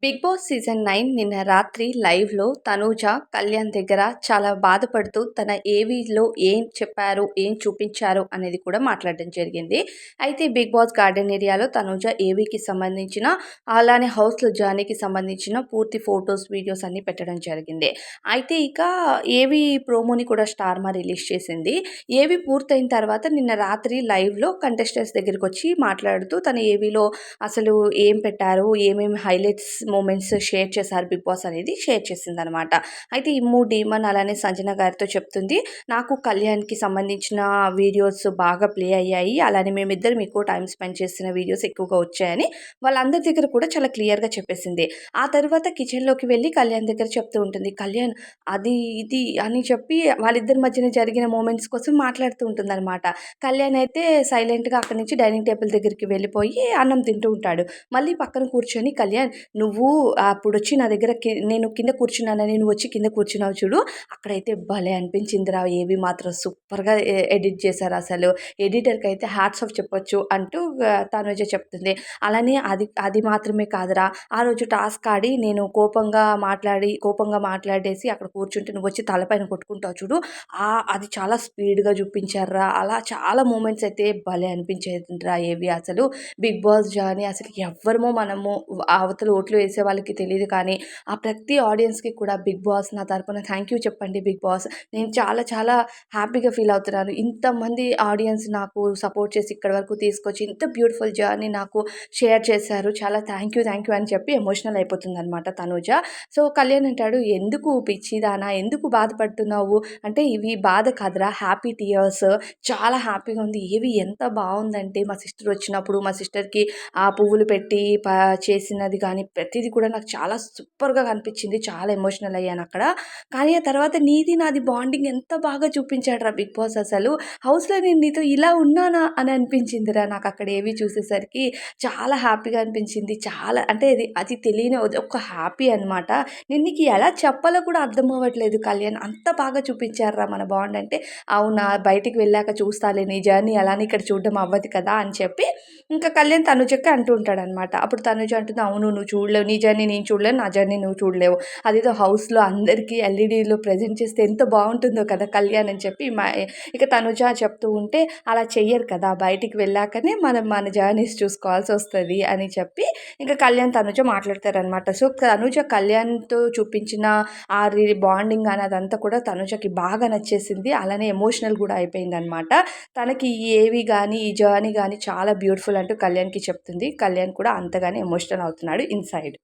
Big boss season 9 నిన్న రాత్రి లైవ్‌లో తనూజ, కళ్యాణ్ దగ్గర చాలా బాధపడుతూ తన ఏవీలో ఏం చెప్పారు, ఏం చూపించారు అనేది కూడా మాట్లాడడం జరిగింది. అయితే బిగ్ బాస్ గార్డెన్ ఏరియాలో తనూజ ఏవీకి సంబంధించిన, అలానే హౌస్‌లో జానీకి సంబంధించిన పూర్తి ఫోటోస్, వీడియోస్ అన్నీ పెట్టడం జరిగింది. అయితే ఇక ఏవీ ప్రోమోని కూడా స్టార్మా రిలీజ్ చేసింది. ఏవీ పూర్తయిన తర్వాత నిన్న రాత్రి లైవ్‌లో కంటెస్టెంట్స్ దగ్గరికొచ్చి మాట్లాడుతూ తన ఏవీలో అసలు ఏం పెట్టారు, ఏమేమి హైలైట్స్ మూమెంట్స్ షేర్ చేశారు బిగ్ బాస్ అనేది షేర్ చేసిందనమాట. అయితే ఇమ్ము, డీమన్ అలానే సంజన గారితో చెప్తుంది. నాకు కళ్యాణ్‌కి సంబంధించిన వీడియోస్ బాగా ప్లే అయ్యాయి. అలానే మేమిద్దరం ఎక్కువ టైమ్ స్పెండ్ చేసిన వీడియోస్ ఎక్కువగా వచ్చాయని వాళ్ళందరి దగ్గర కూడా చాలా క్లియర్‌గా చెప్పేసింది. ఆ తర్వాత కిచెన్‌లోకి వెళ్ళి కళ్యాణ్ దగ్గర చెప్తూ ఉంటుంది. కళ్యాణ్ అది, ఇది అని చెప్పి వాళ్ళిద్దరి మధ్యన జరిగిన మూమెంట్స్ కోసం మాట్లాడుతూ ఉంటుందనమాట. కళ్యాణ్ అయితే సైలెంట్‌గా అక్కడి నుంచి డైనింగ్ టేబుల్ దగ్గరికి వెళ్ళిపోయి అన్నం తింటూ ఉంటాడు. మళ్ళీ పక్కన కూర్చొని కళ్యాణ్ నువ్వు అప్పుడొచ్చి నా దగ్గర నేను కింద కూర్చున్నానని నువ్వొచ్చి కింద కూర్చున్నావు చూడు, అక్కడైతే భలే అనిపించిందిరా! ఏవి మాత్రం సూపర్‌గా ఎడిట్ చేశారసలు. ఎడిటర్‌కైతే హ్యాట్స్ ఆఫ్ చెప్పొచ్చు అంటూ తనుజ చెప్తుంది. అలానే అది అది మాత్రమే కాదురా! ఆ రోజు టాస్క్ ఆడి నేను కోపంగా మాట్లాడేసి అక్కడ కూర్చుంటే నువ్వొచ్చి తలపైన కొట్టుకుంటావు చూడు, అది చాలా స్పీడ్‌గా చూపించారురా! అలా చాలా మూమెంట్స్ అయితే భలే అనిపించేదిరా ఏవి అసలు. బిగ్ బాస్ జానీ అసలు ఎవ్వరమో మనము అవతల ఓట్లు వేసే వాళ్ళకి తెలీదు కానీ, ఆ ప్రతి ఆడియన్స్‌కి కూడా బిగ్ బాస్ నా తరపున థ్యాంక్ యూ చెప్పండి బిగ్ బాస్. నేను చాలా చాలా హ్యాపీగా ఫీల్ అవుతున్నాను. ఇంతమంది ఆడియన్స్ నాకు సపోర్ట్ చేసి ఇక్కడి వరకు తీసుకొచ్చి ఇంత బ్యూటిఫుల్ జర్నీ నాకు షేర్ చేశారు. చాలా థ్యాంక్ యూ అని చెప్పి ఎమోషనల్ అయిపోతుందనమాట తనూజ. సో, కళ్యాణ్ అంటాడు, "ఎందుకు పిచ్చిదానా ఎందుకు బాధపడుతున్నావు?" అంటే, "ఇవి బాధ కాదురా హ్యాపీ టియర్స్. చాలా హ్యాపీగా ఉంది. ఏవి ఎంత బావుందంటే మా సిస్టర్ వచ్చినప్పుడు మా సిస్టర్‌కి ఆ పువ్వులు పెట్టి చేసినది గానీ, ప్రతీది కూడా నాకు చాలా సూపర్‌గా కనిపించింది. చాలా ఎమోషనల్ అయ్యానక్కడ. కానీ ఆ తర్వాత నీది నాది బాండింగ్ ఎంత బాగా చూపించాడురా బిగ్ బాస్ అసలు. హౌస్‌లో నేను నీతో ఇలా ఉన్నానా అని అనిపించిందిరా నాకక్కడ ఏవి చూసేసరికి. చాలా హ్యాపీగా అనిపించింది. చాలా అంటే అది తెలియని ఒక హ్యాపీ అనమాట. నేను నీకు ఎలా చెప్పాలో కూడా అర్థం అవ్వట్లేదు కళ్యాణ్. అంత బాగా చూపించారురా మన బాండ్ అంటే, అవునా బయటికి వెళ్ళాక చూస్తాలే నీ జర్నీ ఎలానో ఇక్కడ చూడడం అవ్వదు కదా! అని చెప్పి ఇంకా కళ్యాణ్ తనుజకి అంటూ ఉంటాడనమాట. అప్పుడు తనుజ అంటుంది, "అవును నువ్వు చూడలేవు. నీ జర్నీ నేను చూడలేను. నా జర్నీ నువ్వు చూడలేవు. అదేదో హౌస్‌లో అందరికీ ఎల్ఈడీలో ప్రెజెంట్ చేస్తే ఎంత బావుంటుందో కదా కళ్యాణ్" అని చెప్పి ఇక తనుజ చెప్తూ ఉంటే, "అలా చెయ్యరు కదా! బయటికి వెళ్ళాకనే మనం మన జర్నీస్ చూసుకోవాల్సొస్తది" అని చెప్పి ఇంకా కళ్యాణ్, తనుజ మాట్లాడతారనమాట. సో, తనుజ కళ్యాణ్‌తో చూపించిన ఆ బాండింగ్ గాని అదంతా కూడా తనుజకి బాగా నచ్చేసింది. అలానే ఎమోషనల్ గూడా అయిపోయిందనమాట. తనకి ఈ ఏవి గాని, ఈ జర్నీ గాని చాలా బ్యూటిఫుల్ అంటూ కళ్యాణ్‌కి చెప్తుంది. కళ్యాణ్ కూడా అంతగానే ఎమోషనల్ అవుతున్నాడు ఇన్‌సైడ్.